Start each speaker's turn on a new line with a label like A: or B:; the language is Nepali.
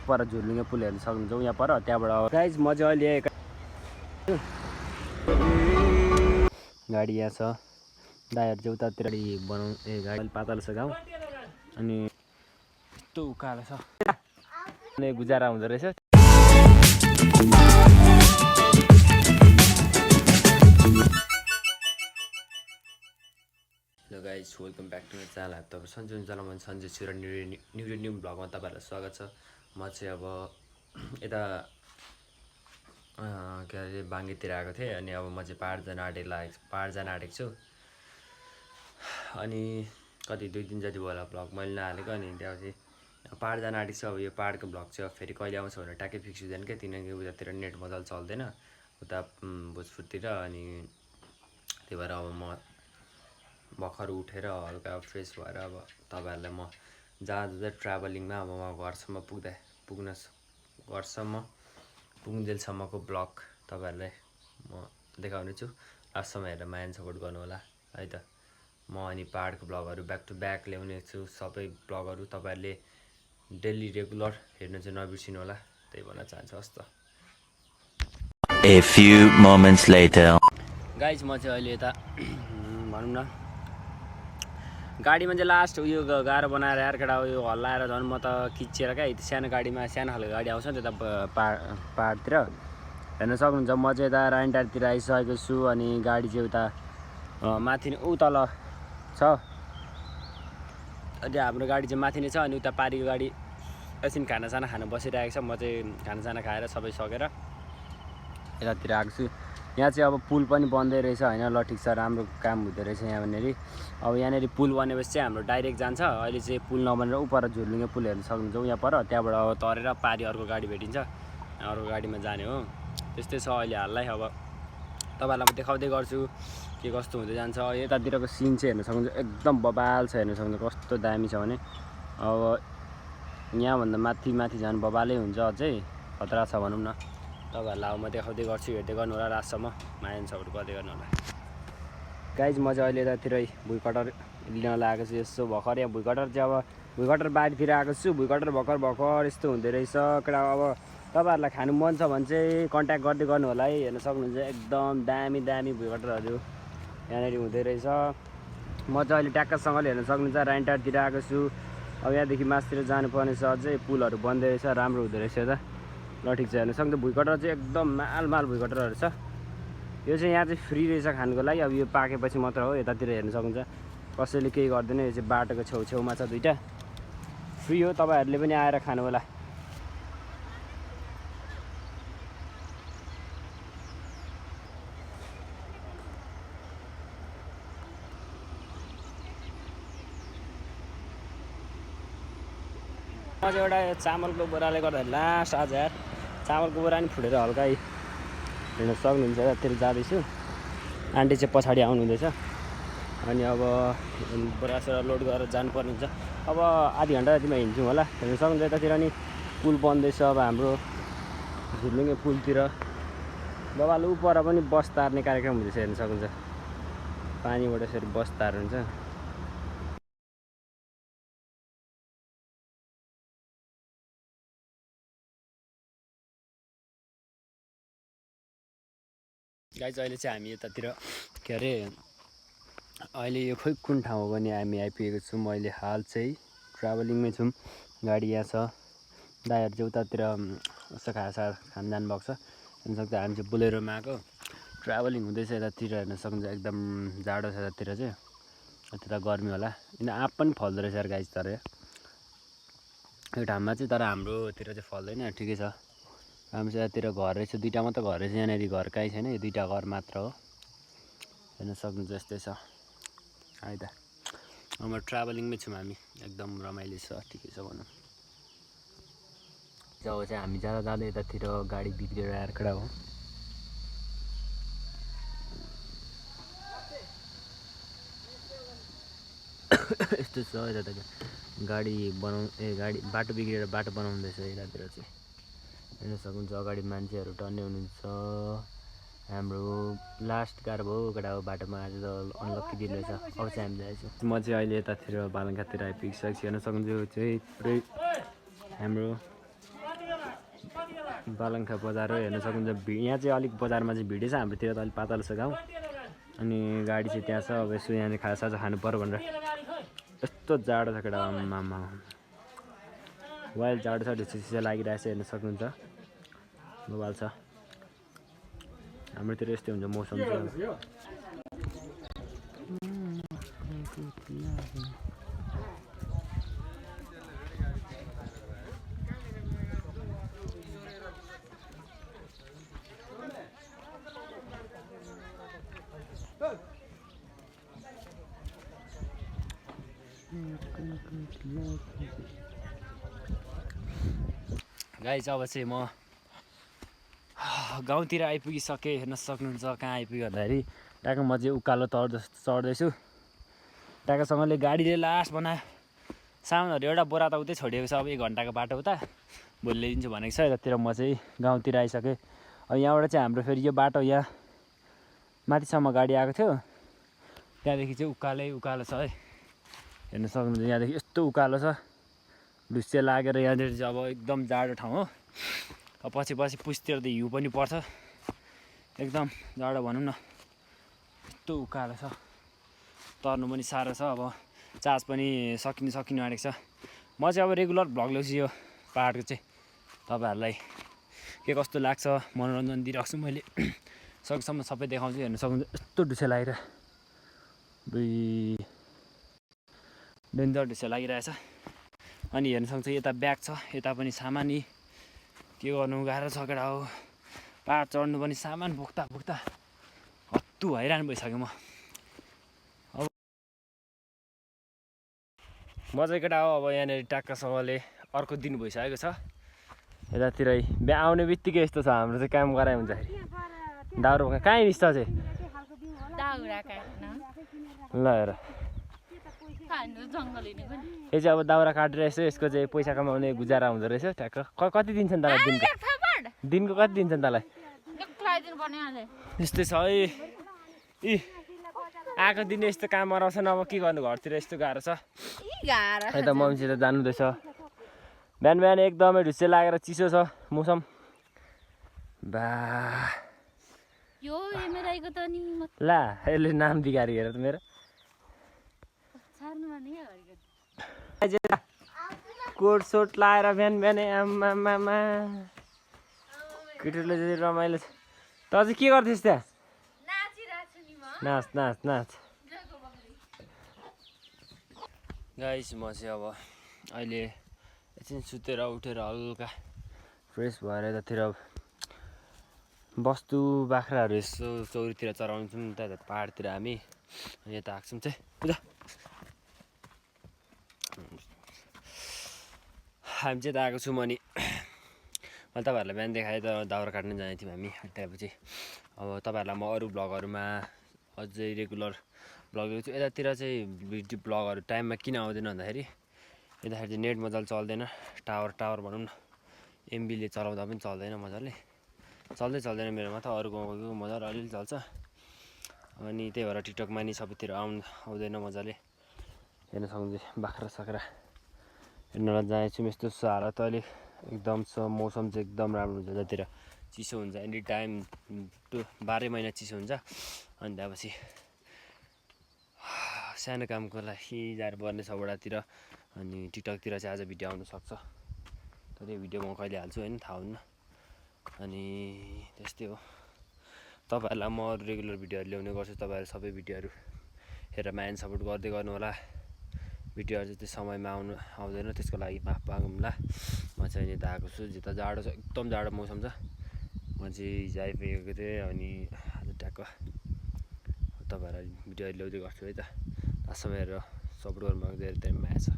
A: पर झुर्लिङ्गे पुल हेर्न सक्नुहुन्छ यहाँ पर त्यहाँबाट गाइज म चाहिँ अहिले गाडी यहाँ छ दाइहरू चाहिँ उतातिर बनाउ गाडी पातलो छ गाउँ अनि यस्तो उकालो छ अनि गुजारा हुँदो रहेछ। Hello guys welcome back to my channel. तपाईँ सन्जय च्यानल म सन्जय छु र न्यू ब्लगमा तपाईँहरूलाई स्वागत छ। म चाहिँ अब यता के अरे बाङ्गेतिर आएको थिएँ अनि अब म चाहिँ पहाड जान आँटेको छु। अनि कति 2 दिन जति भयो होला ब्लग मैले नहालेको। अनि त्यहाँपछि पहाड जान आँटेको छु। अब यो पहाडको ब्लग चाहिँ फेरि कहिले आउँछ भनेर ट्याक्कै फिक्स हुँदैन क्या, किनकि उतातिर नेट मजाले चल्दैन उता भोजपुरतिर। अनि त्यही भएर अब म भर्खर उठेर हल्का फ्रेस भएर अब तपाईँहरूलाई म जहाँ ट्राभलिङमा अब म घरसम्म पुग्जेलसम्मको ब्लग तपाईँहरूलाई म देखाउने छु। लास्टसम्म हेरेर माया सपोर्ट गर्नु होला है त। म अनि पहाडको ब्लगहरू ब्याक टु ब्याक ल्याउने छु। सबै ब्लगहरू तपाईँहरूले डेली रेगुलर हेर्नु चाहिँ नबिर्सिनु होला, त्यही भन्न चाहन्छु। हस् त।
B: A few moments later.
A: Guys म चाहिँ अहिले यता भनौँ न गाडीमा चाहिँ लास्ट उयो गाह्रो बनाएर यार केटा उयो हल्लाएर झन् म त खिचेर क्या सानो गाडीमा सानो खालको गाडी आउँछ नि त्यता पहाडतिर हेर्न सक्नुहुन्छ। म चाहिँ यता राइनटारतिर आइसकेको छु अनि गाडी चाहिँ उता माथि ऊ तल छ। अनि हाम्रो गाडी चाहिँ माथि नै छ अनि उता पारिको गाडी एकछिन खानासाना खान बसिरहेको छ। म चाहिँ खानासाना खाएर सबै सकेर यतातिर आएको छु। यहाँ चाहिँ अब पुल पनि बन्दै रहेछ होइन। ल ठिक छ, राम्रो काम हुँदो रहेछ यहाँनिर। अब यहाँनिर पुल बनेपछि चाहिँ हाम्रो डाइरेक्ट जान्छ। अहिले चाहिँ पुल नबनेर उपर झुर्लिङ्गे पुल हेर्न सक्नुहुन्छ यहाँ पर त्यहाँबाट अब तरेर पारि अर्को गाडी भेटिन्छ, अर्को गाडीमा जाने हो। त्यस्तै छ अहिले हाललाई। अब तपाईँहरूलाई म देखाउँदै गर्छु के कस्तो हुँदै जान्छ। यतातिरको सिन चाहिँ हेर्न सक्नुहुन्छ, एकदम बबाल छ। हेर्न सक्नुहुन्छ कस्तो दामी छ भने। अब यहाँभन्दा माथि झन् बबालै हुन्छ, अझै खतरा छ भनौँ न। तपाईँहरूलाई अब म देखाउँदै गर्छु, हेर्दै गर्नु होला लास्टसम्म, माया सपोर्ट गर्दै गर्नु होला। गाइज म चाहिँ अहिले यतातिर भुइँकटर लिन लागेको छु। यसो भर्खर यहाँ भुइँकटर चाहिँ अब भुइँकटर बारीतिर आएको छु। भुइँकटर भर्खर यस्तो हुँदो रहेछ केटा। अब तपाईँहरूलाई खानु मन छ भने चाहिँ कन्ट्याक्ट गर्दै गर्नु होला है। हेर्न सक्नुहुन्छ एकदम दामी भुइँकटरहरू यहाँनिर हुँदै रहेछ। म चाहिँ अहिले ट्याक्कसँगले हेर्न सक्नुहुन्छ राइनटारतिर आएको छु। अब यहाँदेखि मासतिर जानुपर्ने छ, अझै पुलहरू बन्दै रहेछ, राम्रो हुँदो रहेछ यता। ल ठिक छ, हेर्न सक्नुहुन्छ भुइँकटर चाहिँ एकदम माल भुइँकटरहरू छ। यो चाहिँ यहाँ चाहिँ फ्री रहेछ खानुको लागि। अब यो पाकेपछि मात्र हो। यतातिर हेर्न सक्नुहुन्छ कसैले केही गर्दैन। यो चाहिँ बाटोको छेउछेउमा छ, दुइटा फ्री हो, तपाईँहरूले पनि आएर खानु होला। म चाहिँ एउटा चामलको बोराले गर्दा लास्ट आज यार चामलको बोरा नि फुटेर हल्का हेर्न सक्नुहुन्छ। यतातिर जाँदैछु, आन्टी चाहिँ पछाडि आउनुहुँदैछ। अनि अब बोरासोरा लोड गरेर जानुपर्ने हुन्छ। अब आधी घन्टा जतिमा हिँड्छौँ होला। हेर्न सक्नुहुन्छ यतातिर नि पुल बन्दैछ अब हाम्रो झुर्लिङ्गे पुलतिर। बबाल उपर पनि बस तार्ने कार्यक्रम हुँदैछ। हेर्न सक्नुहुन्छ पानीबाट यसरी बस तार हुन्छ। गाइज अहिले चाहिँ हामी यतातिर के अरे अहिले यो खोइ कुन ठाउँ हो भने हामी आइपुगेको छौँ। अहिले हाल चाहिँ ट्राभलिङमै छौँ। गाडी यहाँ छ, दाइहरू चाहिँ उतातिर यसो खान जानुभएको छ। हेर्न सक्छ हामी चाहिँ बोलेरोमा आएको ट्राभलिङ हुँदैछ। यतातिर हेर्न सक्नुहुन्छ एकदम जाडो छ यतातिर चाहिँ, यता गर्मी होला। किन आँप पनि फल्दो रहेछ यार गाइज। तर यो ठाउँमा चाहिँ तर हाम्रोतिर चाहिँ फल्दैन, ठिकै छ। हाम्रो चाहिँ यतातिर घर रहेछ, दुइटा मात्र घर रहेछ यहाँनिर। घर कहीँ छैन, यो दुइटा घर मात्र हो। हेर्न सक्नुहुन्छ यस्तै छ है त। अब ट्राभलिङमै छौँ हामी, एकदम रमाइलो छ, ठिकै छ भनौँ। जब चाहिँ हामी जाँदा यतातिर गाडी बिग्रेर आएर कडा हो। यस्तो छ यतातिर गाडी बाटो बिग्रेर बाटो बनाउँदैछ यतातिर चाहिँ। हेर्न सक्नुहुन्छ अगाडि मान्छेहरू टन्ने हुनुहुन्छ। हाम्रो लास्ट गाह्रो भयो केटा हो बाटोमा। आज त अनलक्की दिन रहेछ। अब चाहिँ हामी जाँदैछौँ। म चाहिँ अहिले यतातिर बालङ्गातिर आइपुगिसकेको छु। हेर्न सक्नुहुन्छ यो चाहिँ पुरै हाम्रो बालङ्खा बजार हो हेर्न सक्नुहुन्छ। यहाँ चाहिँ अलिक बजारमा चाहिँ भिडै छ, हाम्रोतिर त अलिक पातलो छ गाउँ। अनि गाडी चाहिँ त्यहाँ छ। अब यसो यहाँनिर खाजासाजा खानु पर्यो भनेर यस्तो जाडो छ केटा, आम्मामा वाइल्ड जाडो छ। ढिसिसिया लागिरहेछ हेर्न सक्नुहुन्छ। मोबाइल छ, हाम्रोतिर यस्तै हुन्छ मौसम चाहिँ। गाइस अब चाहिँ म गाउँतिर आइपुगिसकेँ। हेर्न सक्नुहुन्छ कहाँ आइपुग्यो भन्दाखेरि ट्याक्क म चाहिँ उकालो चढ्दैछु। ट्याक्कसँगले गाडीले लास्ट बनायो। सामानहरू एउटा बोरा त उतै छोडिएको छ। अब 1 घन्टाको बाटो उता भोलि ल्याइदिन्छु भनेको छ। यतातिर म चाहिँ गाउँतिर आइसकेँ। अब यहाँबाट चाहिँ हाम्रो फेरि यो बाटो यहाँ माथिसम्म गाडी आएको थियो, त्यहाँदेखि चाहिँ उकालो छ है। हेर्न सक्नुहुन्छ यहाँदेखि यस्तो उकालो छ, ढुस्से लागेर यहाँनिर चाहिँ अब एकदम जाडो ठाउँ हो। अब पछि पुसतिर त हिउँ पनि पर्छ, एकदम जाडो भनौँ न। यस्तो उकालो छ, तर्नु पनि साह्रो छ। अब चार्ज पनि सकिनु आँटेको छ। म चाहिँ अब रेगुलर भ्लग ल्याउँछु यो पाहाडको चाहिँ, तपाईँहरूलाई के कस्तो लाग्छ मनोरञ्जन दिइराख्छु मैले। सकेसम्म सबै देखाउँछु। हेर्न सक्नुहुन्छ यस्तो ढुस्से लागिरहेको, डेन्जर ढुस्से लागिरहेछ। अनि हेर्न सक्नुहुन्छ यता ब्याग छ, यता पनि सामान नि के गर्नु गाह्रो छ केटा हो। पाहाड चढ्नु पनि सामान बोक्दा हत्तु हैरान भइसक्यो म। अब चाहिँ केटा हो अब यहाँनिर ट्याक्कसँगले अर्को दिन भइसकेको छ। यतातिर आउने बित्तिकै यस्तो छ हाम्रो चाहिँ काम गराइ हुन्छ। दाउरा कहीँ निस्छ चाहिँ ल हेर, यो चाहिँ अब दाउरा काटेर यसो यसको चाहिँ पैसा कमाउने गुजारा हुँदो रहेछ। ट्याक्क कति दिन्छन् तँलाई दिनको कति दिन्छन् तँलाई? यस्तै छ है। आएको दिन यस्तो काम गराउँछन्, अब के गर्नु, घरतिर यस्तो गाह्रो छ। यता मम्मीसित जानुहुँदैछ। बिहान एकदमै ढुस्से लागेर चिसो छ मौसम। ला यसले नाम बिगारी हेर त मेरो। कोट सोट लाएर बिहान आम्मामा केटीहरूले चाहिँ रमाइलो छ। त चाहिँ के गर्दैछ त्यहाँ? नाच गाइस। म चाहिँ अब अहिले एकछिन सुतेर उठेर हल्का फ्रेस भएर यतातिर बस्तु बाख्राहरू यसो चौरीतिर चराउँछौँ नि त पाहाडतिर हामी। अनि यता आएको छौँ चाहिँ पूजा हामी चाहिँ त आएको छौँ। अनि मैले तपाईँहरूलाई बिहान देखाएँ त दाउरा काट्न जाने थियौँ हामी। त्यहाँपछि अब तपाईँहरूलाई म अरू भ्लगहरूमा अझै रेगुलर भ्लग ल्याउँछु। यतातिर चाहिँ भिडियो भ्लगहरू टाइममा किन आउँदैन भन्दाखेरि यताखेरि चाहिँ नेट मजाले चल्दैन। टावर भनौँ न, एमबीले चलाउँदा पनि चल्दैन मजाले, चल्दैन मेरोमा त। अरू गाउँको मजाले अलिअलि चल्छ। अनि त्यही भएर टिकटकमा नि सबैतिर आउँदैन मजाले। हेर्न सक्नुहुन्छ बाख्रा साख्रा हेर्नलाई जानेछु। यस्तो छ हालत अहिले, एकदम मौसम चाहिँ एकदम राम्रो हुन्छ। यतातिर चिसो हुन्छ एनी टाइम, 12 महिना चिसो हुन्छ। अनि त्यहाँपछि सानो कामको लागि जानु पर्ने छ वडातिर। अनि टिकटकतिर चाहिँ आज भिडियो आउनु सक्छ, तर यो भिडियो म कहिले हाल्छु होइन थाहा हुन्न। अनि त्यस्तै हो। तपाईँहरूलाई म अरू रेगुलर भिडियोहरू ल्याउने गर्छु। तपाईँहरू सबै भिडियोहरू हेरेर माया सपोर्ट गर्दै गर्नु होला। भिडियोहरू चाहिँ त्यो समयमा आउँदैन, त्यसको लागि माफ मागौँला। म चाहिँ यता आएको छु, यता जाडो छ, एकदम जाडो मौसम छ। म चाहिँ हिजो आइपुगेको थिएँ। अनि आज ट्याक्क तपाईँहरूलाई भिडियोहरू ल्याउँदै गर्छु है त। लास्टसम्म हेरेर सपोर्ट गर्नुभएको धेरै धेरै माया छ।